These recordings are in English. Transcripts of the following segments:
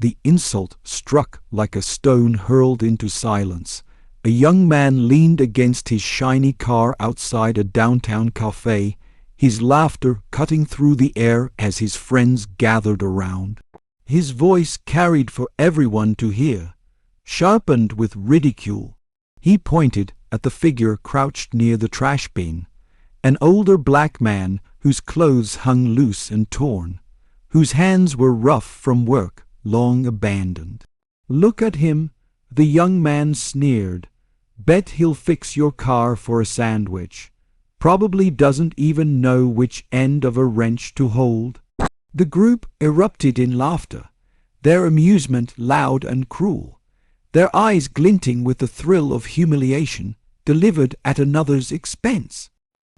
The insult struck like a stone hurled into silence. A young man leaned against his shiny car outside a downtown cafe, his laughter cutting through the air as his friends gathered around. His voice carried for everyone to hear, sharpened with ridicule. He pointed at the figure crouched near the trash bin, an older black man whose clothes hung loose and torn, whose hands were rough from work long abandoned. "Look at him," the young man sneered. "Bet he'll fix your car for a sandwich. Probably doesn't even know which end of a wrench to hold." The group erupted in laughter, their amusement loud and cruel, their eyes glinting with the thrill of humiliation delivered at another's expense.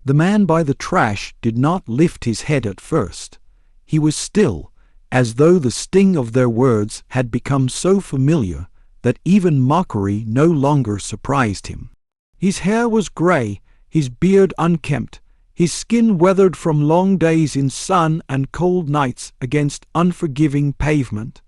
The man by the trash did not lift his head at first. He was still, as though the sting of their words had become so familiar that even mockery no longer surprised him. His hair was gray, his beard unkempt, his skin weathered from long days in sun and cold nights against unforgiving pavement.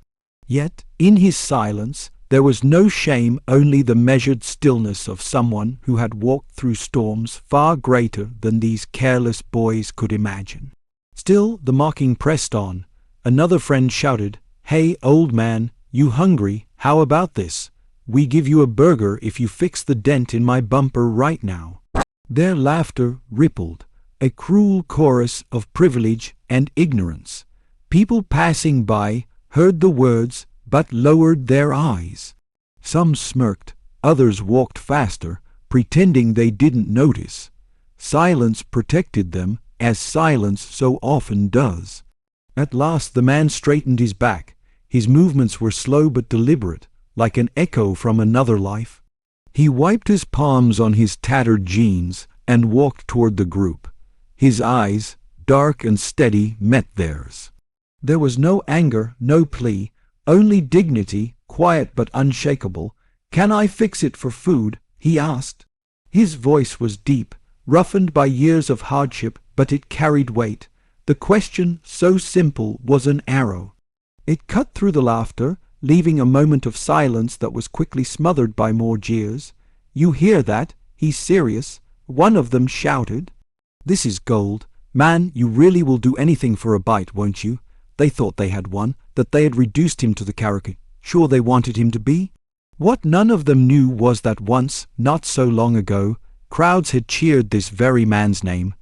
Yet, in his silence, there was no shame, only the measured stillness of someone who had walked through storms far greater than these careless boys could imagine. Still, the mocking pressed on. Another friend shouted, "Hey, old man, you hungry? How about this? We give you a burger if you fix the dent in my bumper right now." Their laughter rippled, a cruel chorus of privilege and ignorance. People passing by heard the words but lowered their eyes. Some smirked, others walked faster, pretending they didn't notice. Silence protected them, as silence so often does. At last the man straightened his back. His movements were slow but deliberate, like an echo from another life. He wiped his palms on his tattered jeans and walked toward the group. His eyes, dark and steady, met theirs. There was no anger, no plea, only dignity, quiet but unshakable. "Can I fix it for food?" he asked. His voice was deep, roughened by years of hardship, but it carried weight. The question, so simple, was an arrow. It cut through the laughter, leaving a moment of silence that was quickly smothered by more jeers. "You hear that? He's serious," one of them shouted. "This is gold. Man, you really will do anything for a bite, won't you?" They thought they had won, that they had reduced him to the caricature they wanted him to be. What none of them knew was that once, not so long ago, crowds had cheered this very man's name.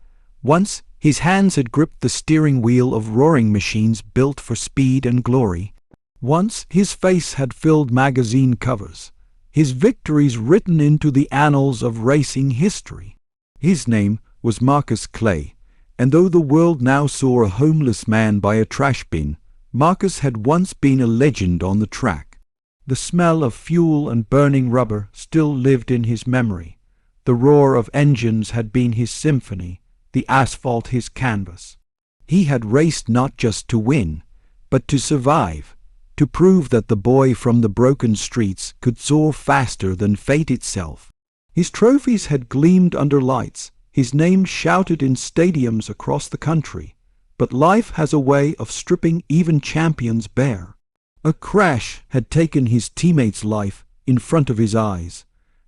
Once, his hands had gripped the steering wheel of roaring machines built for speed and glory. Once, his face had filled magazine covers, his victories written into the annals of racing history. His name was Marcus Clay, and though the world now saw a homeless man by a trash bin, Marcus had once been a legend on the track. The smell of fuel and burning rubber still lived in his memory. The roar of engines had been his symphony, the asphalt his canvas. He had raced not just to win, but to survive, to prove that the boy from the broken streets could soar faster than fate itself. His trophies had gleamed under lights, his name shouted in stadiums across the country. But life has a way of stripping even champions bare. A crash had taken his teammate's life in front of his eyes,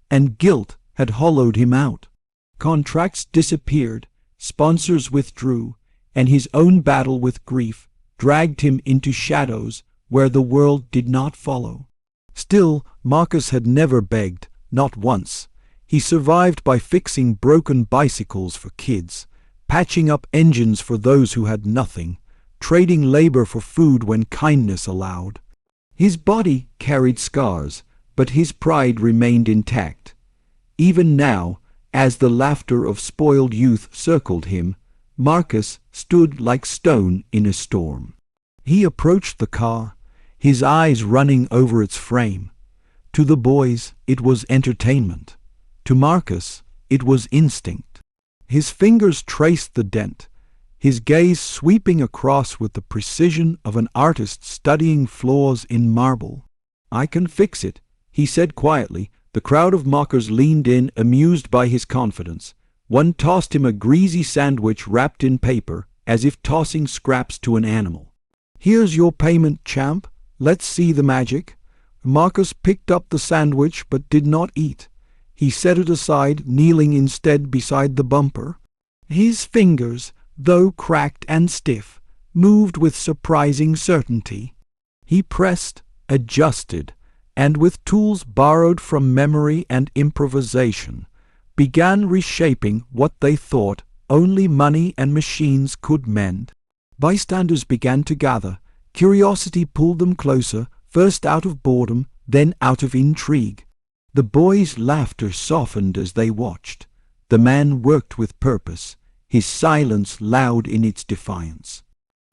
and guilt had hollowed him out. Contracts disappeared, sponsors withdrew, and his own battle with grief dragged him into shadows where the world did not follow. Still, Marcus had never begged, not once. He survived by fixing broken bicycles for kids, patching up engines for those who had nothing, trading labor for food when kindness allowed. His body carried scars, but his pride remained intact. Even now, as the laughter of spoiled youth circled him, Marcus stood like stone in a storm. He approached the car, his eyes running over its frame. To the boys, it was entertainment. To Marcus, it was instinct. His fingers traced the dent, his gaze sweeping across with the precision of an artist studying flaws in marble. "I can fix it," he said quietly. The crowd of mockers leaned in, amused by his confidence. One tossed him a greasy sandwich wrapped in paper, as if tossing scraps to an animal. "Here's your payment, champ," Let's see the magic." Marcus picked up the sandwich but did not eat. He set it aside, kneeling instead beside the bumper. His fingers, though cracked and stiff, moved with surprising certainty. He pressed, adjusted, and with tools borrowed from memory and improvisation, began reshaping what they thought only money and machines could mend. Bystanders began to gather. Curiosity pulled them closer, first out of boredom, then out of intrigue. The boys' laughter softened as they watched. The man worked with purpose, his silence loud in its defiance.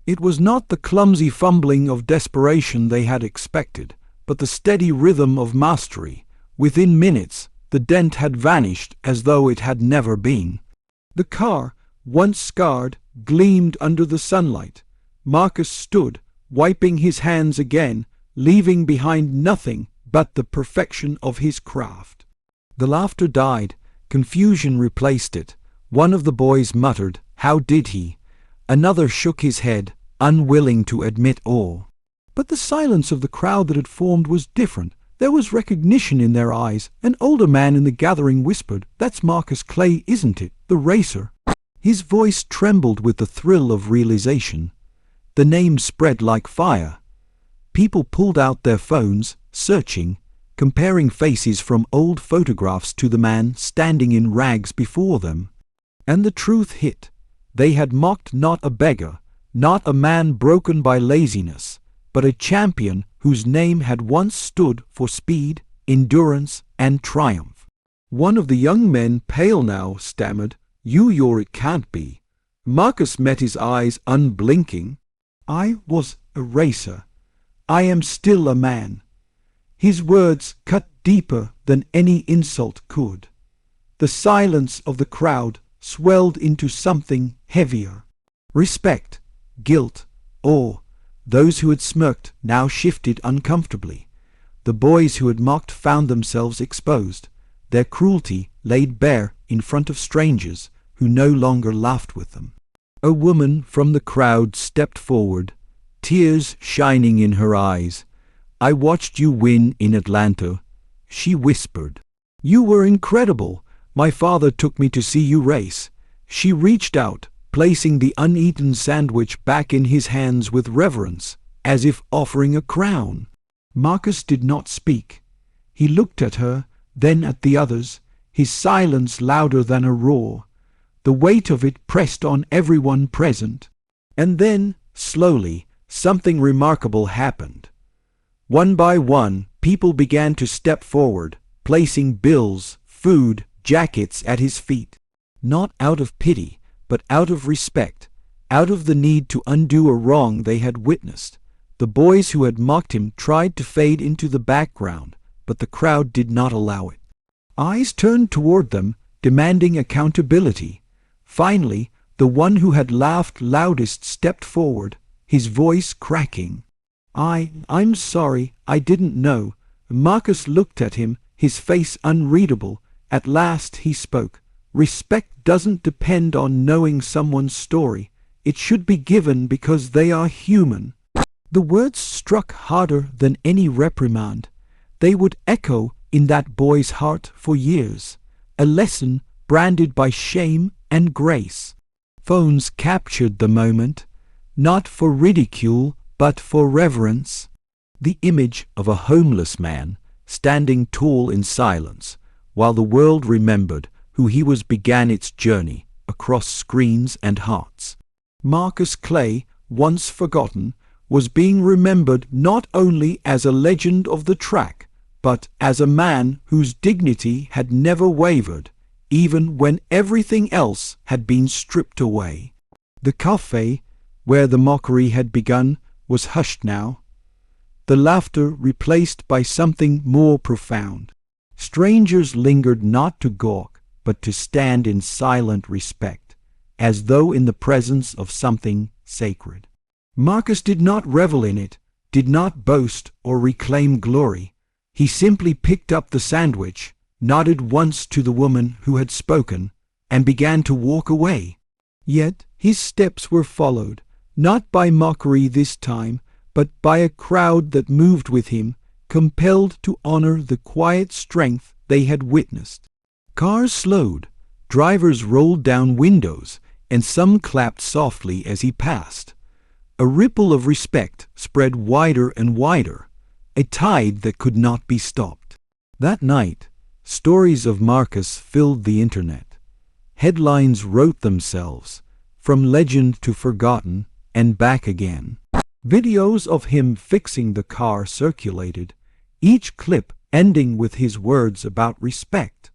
It was not the clumsy fumbling of desperation they had expected, but the steady rhythm of mastery. Within minutes, the dent had vanished as though it had never been. The car, once scarred, gleamed under the sunlight. Marcus stood, wiping his hands again, leaving behind nothing but the perfection of his craft. The laughter died. Confusion replaced it. One of the boys muttered, "How did he?" Another shook his head, unwilling to admit awe. But the silence of the crowd that had formed was different. There was recognition in their eyes. An older man in the gathering whispered, "That's Marcus Clay, isn't it? The racer." His voice trembled with the thrill of realization. The name spread like fire. People pulled out their phones, searching, comparing faces from old photographs to the man standing in rags before them. And the truth hit. They had mocked not a beggar, not a man broken by laziness, but a champion whose name had once stood for speed, endurance, and triumph. One of the young men, pale now, stammered, It can't be." Marcus met his eyes unblinking. "I was a racer. I am still a man." His words cut deeper than any insult could. The silence of the crowd swelled into something heavier. Respect, guilt, awe. Those who had smirked now shifted uncomfortably. The boys who had mocked found themselves exposed, their cruelty laid bare in front of strangers who no longer laughed with them. A woman from the crowd stepped forward, tears shining in her eyes. "I watched you win in Atlanta," she whispered. "You were incredible. My father took me to see you race." She reached out, placing the uneaten sandwich back in his hands with reverence, as if offering a crown. Marcus did not speak. He looked at her, then at the others, his silence louder than a roar. The weight of it pressed on everyone present. And then, slowly, something remarkable happened. One by one, people began to step forward, placing bills, food, jackets at his feet. Not out of pity, but out of respect, out of the need to undo a wrong they had witnessed. The boys who had mocked him tried to fade into the background, but the crowd did not allow it. Eyes turned toward them, demanding accountability. Finally, the one who had laughed loudest stepped forward, his voice cracking. I'm sorry, I didn't know." Marcus looked at him, his face unreadable. At last he spoke. "Respect doesn't depend on knowing someone's story. It should be given because they are human." The words struck harder than any reprimand. They would echo in that boy's heart for years. A lesson branded by shame and grace. Phones captured the moment, not for ridicule, but for reverence. The image of a homeless man standing tall in silence, while the world remembered who he was began its journey across screens and hearts. Marcus Clay, once forgotten, was being remembered not only as a legend of the track, but as a man whose dignity had never wavered, even when everything else had been stripped away. The cafe, where the mockery had begun, was hushed now, the laughter replaced by something more profound. Strangers lingered not to gawk, but to stand in silent respect, as though in the presence of something sacred. Marcus did not revel in it, did not boast or reclaim glory. He simply picked up the sandwich, nodded once to the woman who had spoken, and began to walk away. Yet his steps were followed, not by mockery this time, but by a crowd that moved with him, compelled to honor the quiet strength they had witnessed. Cars slowed, drivers rolled down windows, and some clapped softly as he passed. A ripple of respect spread wider and wider, a tide that could not be stopped. That night, stories of Marcus filled the internet. Headlines wrote themselves, from legend to forgotten, and back again. Videos of him fixing the car circulated, each clip ending with his words about respect.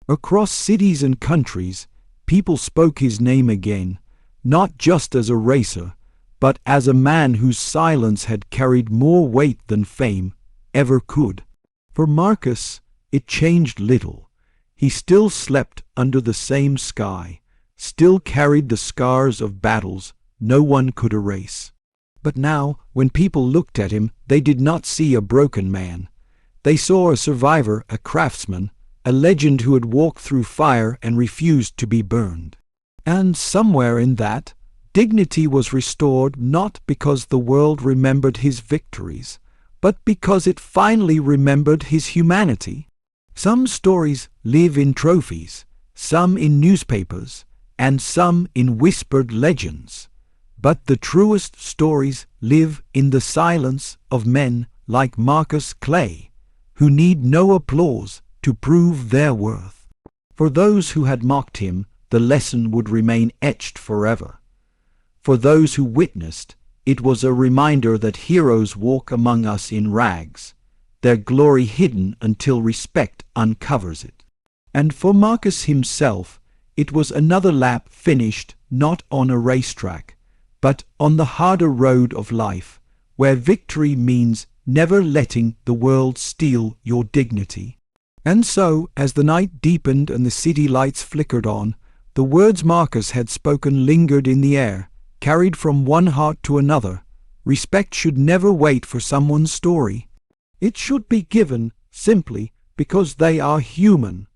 Across cities and countries, people spoke his name again, not just as a racer, but as a man whose silence had carried more weight than fame ever could. For Marcus, it changed little. He still slept under the same sky, still carried the scars of battles no one could erase. But now, when people looked at him, they did not see a broken man. They saw a survivor, a craftsman, a legend who had walked through fire and refused to be burned. And somewhere in that, dignity was restored not because the world remembered his victories, but because it finally remembered his humanity. Some stories live in trophies, some in newspapers, and some in whispered legends. But the truest stories live in the silence of men like Marcus Clay, who need no applause to prove their worth. For those who had mocked him, the lesson would remain etched forever. For those who witnessed, it was a reminder that heroes walk among us in rags, their glory hidden until respect uncovers it. And for Marcus himself, it was another lap finished not on a racetrack, but on the harder road of life, where victory means never letting the world steal your dignity. And so, as the night deepened and the city lights flickered on, the words Marcus had spoken lingered in the air, carried from one heart to another. Respect should never wait for someone's story. It should be given simply because they are human.